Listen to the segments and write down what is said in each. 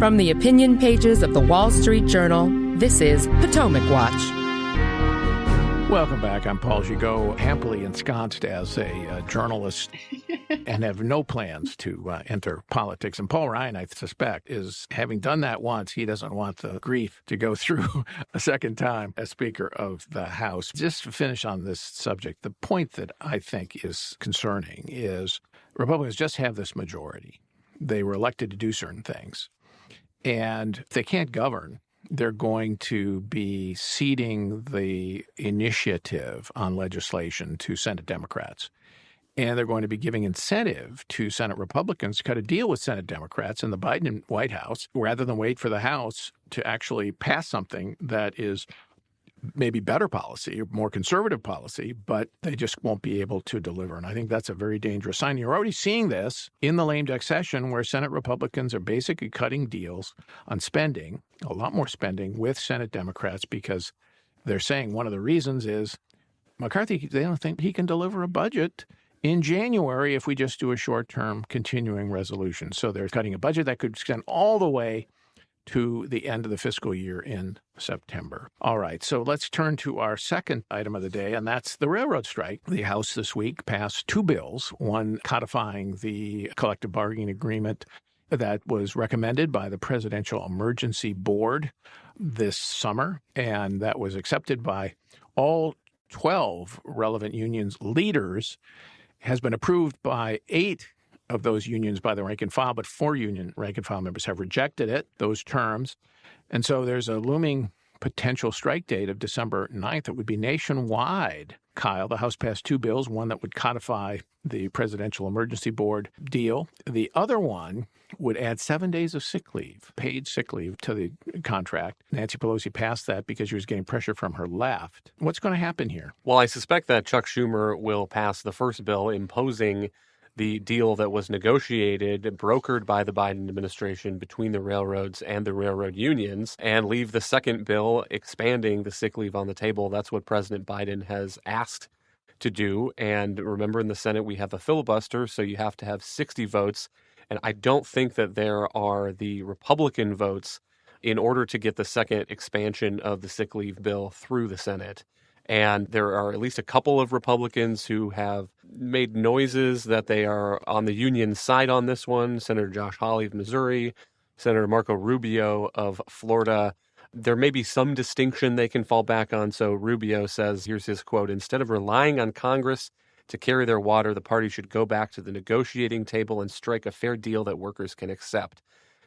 From the opinion pages of the Wall Street Journal, this is Potomac Watch. Welcome back. I'm Paul Gigot, happily ensconced as a journalist and have no plans to enter politics. And Paul Ryan, I suspect, is having done that once. He doesn't want the grief to go through a second time as Speaker of the House. Just to finish on this subject, the point that I think is concerning is Republicans just have this majority. They were elected to do certain things. And if they can't govern, they're going to be ceding the initiative on legislation to Senate Democrats. And they're going to be giving incentive to Senate Republicans to cut a deal with Senate Democrats in the Biden White House rather than wait for the House to actually pass something that is maybe better policy, more conservative policy, but they just won't be able to deliver. And I think that's a very dangerous sign. You're already seeing this in the lame duck session where Senate Republicans are basically cutting deals on spending, a lot more spending with Senate Democrats because they're saying one of the reasons is McCarthy, they don't think he can deliver a budget in January if we just do a short-term continuing resolution. So they're cutting a budget that could extend all the way to the end of the fiscal year in September. All right, so let's turn to our second item of the day, and that's the railroad strike. The House this week passed two bills, one codifying the collective bargaining agreement that was recommended by the Presidential Emergency Board this summer, and that was accepted by all 12 relevant unions leaders, has been approved by 8 of those unions by the rank and file, but 4 union rank and file members have rejected it, those terms. And so there's a looming potential strike date of December 9th. It would be nationwide. Kyle, the House passed 2 bills, one that would codify the Presidential Emergency Board deal. The other one would add 7 days of sick leave, paid sick leave to the contract. Nancy Pelosi passed that because she was getting pressure from her left. What's going to happen here? Well, I suspect that Chuck Schumer will pass the first bill imposing the deal that was negotiated, brokered by the Biden administration between the railroads and the railroad unions, and leave the second bill expanding the sick leave on the table. That's what President Biden has asked to do. And remember, in the Senate, we have a filibuster, so you have to have 60 votes. And I don't think that there are the Republican votes in order to get the second expansion of the sick leave bill through the Senate. And there are at least a couple of Republicans who have made noises that they are on the union side on this one. Senator Josh Hawley of Missouri, Senator Marco Rubio of Florida. There may be some distinction they can fall back on. So Rubio says, here's his quote, "Instead of relying on Congress to carry their water, the party should go back to the negotiating table and strike a fair deal that workers can accept."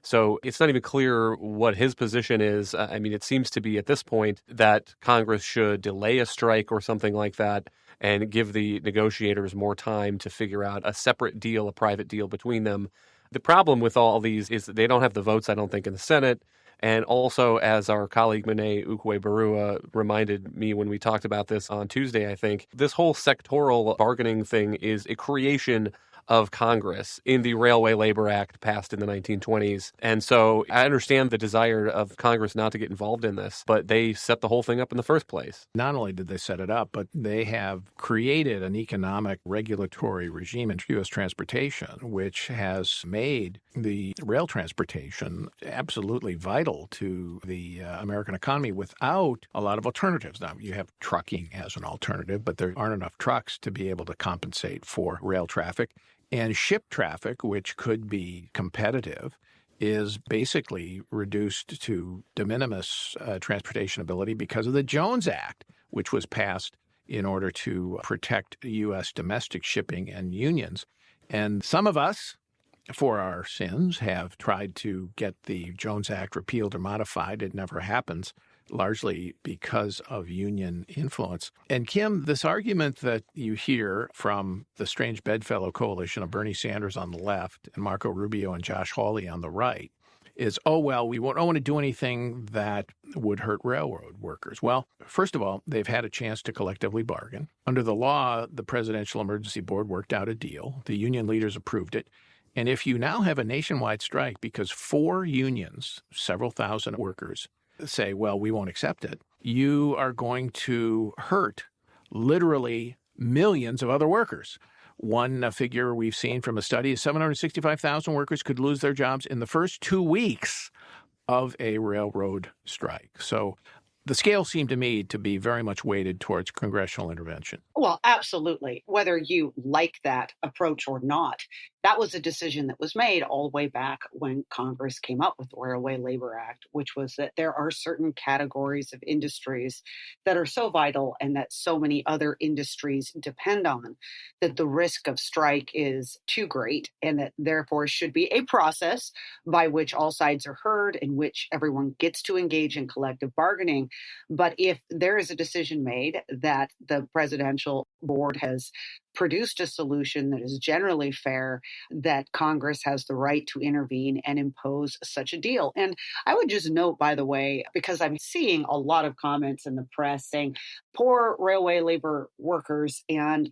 So it's not even clear what his position is. I mean, it seems to be at this point that Congress should delay a strike or something like that and give the negotiators more time to figure out a separate deal, a private deal between them. The problem with all these is that they don't have the votes, I don't think, in the Senate. And also, as our colleague Monet Ukwe-Barua reminded me when we talked about this on Tuesday, I think, this whole sectoral bargaining thing is a creation of Congress in the Railway Labor Act passed in the 1920s. And so I understand the desire of Congress not to get involved in this, but they set the whole thing up in the first place. Not only did they set it up, but they have created an economic regulatory regime in U.S. transportation, which has made the rail transportation absolutely vital to the American economy without a lot of alternatives. Now, you have trucking as an alternative, but there aren't enough trucks to be able to compensate for rail traffic. And ship traffic, which could be competitive, is basically reduced to de minimis transportation ability because of the Jones Act, which was passed in order to protect U.S. domestic shipping and unions. And some of us, for our sins, have tried to get the Jones Act repealed or modified. It never happens, largely because of union influence. And Kim, this argument that you hear from the Strange Bedfellow coalition of Bernie Sanders on the left and Marco Rubio and Josh Hawley on the right is, oh, well, we don't want to do anything that would hurt railroad workers. Well, first of all, they've had a chance to collectively bargain. Under the law, the Presidential Emergency Board worked out a deal. The union leaders approved it. And if you now have a nationwide strike because 4 unions, several thousand workers, say, well, we won't accept it, you are going to hurt literally millions of other workers. One figure we've seen from a study is 765,000 workers could lose their jobs in the first 2 weeks of a railroad strike. So the scale seemed to me to be very much weighted towards congressional intervention. Well, absolutely. Whether you like that approach or not, that was a decision that was made all the way back when Congress came up with the Railway Labor Act, which was that there are certain categories of industries that are so vital and that so many other industries depend on that the risk of strike is too great, and that therefore should be a process by which all sides are heard, in which everyone gets to engage in collective bargaining. But if there is a decision made that the presidential board has produced a solution that is generally fair, that Congress has the right to intervene and impose such a deal. And I would just note, by the way, because I'm seeing a lot of comments in the press saying poor railway labor workers and,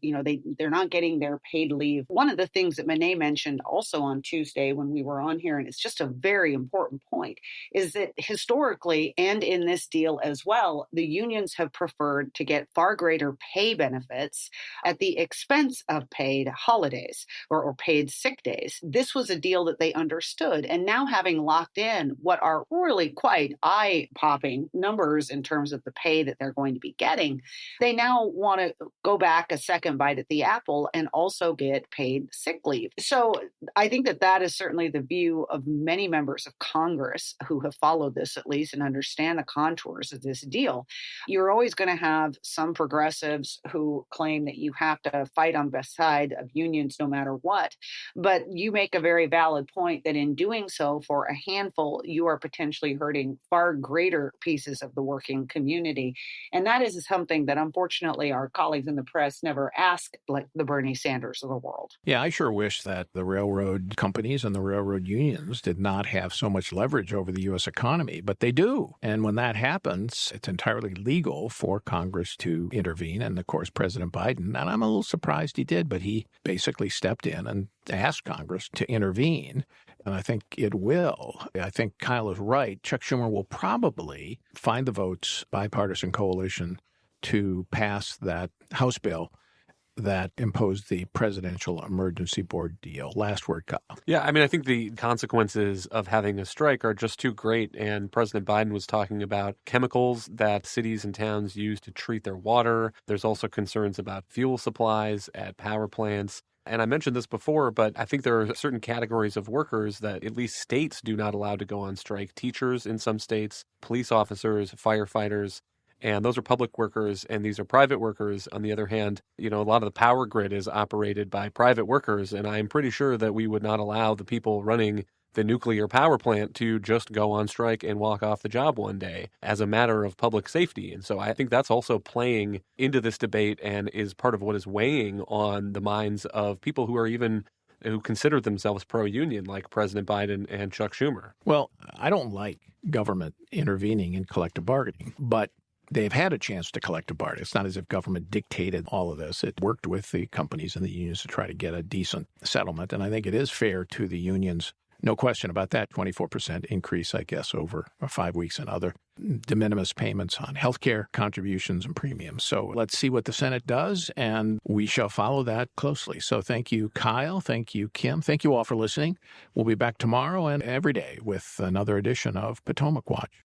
they're not getting their paid leave. One of the things that Monet mentioned also on Tuesday when we were on here, and it's just a very important point, is that historically and in this deal as well, the unions have preferred to get far greater pay benefits at the expense of paid holidays or paid sick days. This was a deal that they understood. And now, having locked in what are really quite eye-popping numbers in terms of the pay that they're going to be getting, they now want to go back a second bite at the apple and also get paid sick leave. So I think that is certainly the view of many members of Congress who have followed this, at least, and understand the contours of this deal. You're always going to have some progressives who claim that you have to fight on the side of unions no matter what. But you make a very valid point that in doing so for a handful, you are potentially hurting far greater pieces of the working community. And that is something that unfortunately our colleagues in the press never ask, like the Bernie Sanders of the world. Yeah, I sure wish that the railroad companies and the railroad unions did not have so much leverage over the U.S. economy, but they do. And when that happens, it's entirely legal for Congress to intervene. And of course, President Biden, and I'm a little surprised he did, but he basically stepped in and asked Congress to intervene. And I think it will. I think Kyle is right. Chuck Schumer will probably find the votes, bipartisan coalition, to pass that House bill that imposed the Presidential Emergency Board deal. Last word, Kyle. Yeah, I think the consequences of having a strike are just too great. And President Biden was talking about chemicals that cities and towns use to treat their water. There's also concerns about fuel supplies at power plants. And I mentioned this before, but I think there are certain categories of workers that at least states do not allow to go on strike. Teachers in some states, police officers, firefighters. And those are public workers, and these are private workers. On the other hand, a lot of the power grid is operated by private workers, and I'm pretty sure that we would not allow the people running the nuclear power plant to just go on strike and walk off the job one day as a matter of public safety. And so I think that's also playing into this debate and is part of what is weighing on the minds of people who consider themselves pro-union, like President Biden and Chuck Schumer. Well, I don't like government intervening in collective bargaining, but they've had a chance to collective bargain. It's not as if government dictated all of this. It worked with the companies and the unions to try to get a decent settlement. And I think it is fair to the unions. No question about that. 24% increase, I guess, over 5 weeks and other de minimis payments on health care contributions and premiums. So let's see what the Senate does, and we shall follow that closely. So thank you, Kyle. Thank you, Kim. Thank you all for listening. We'll be back tomorrow and every day with another edition of Potomac Watch.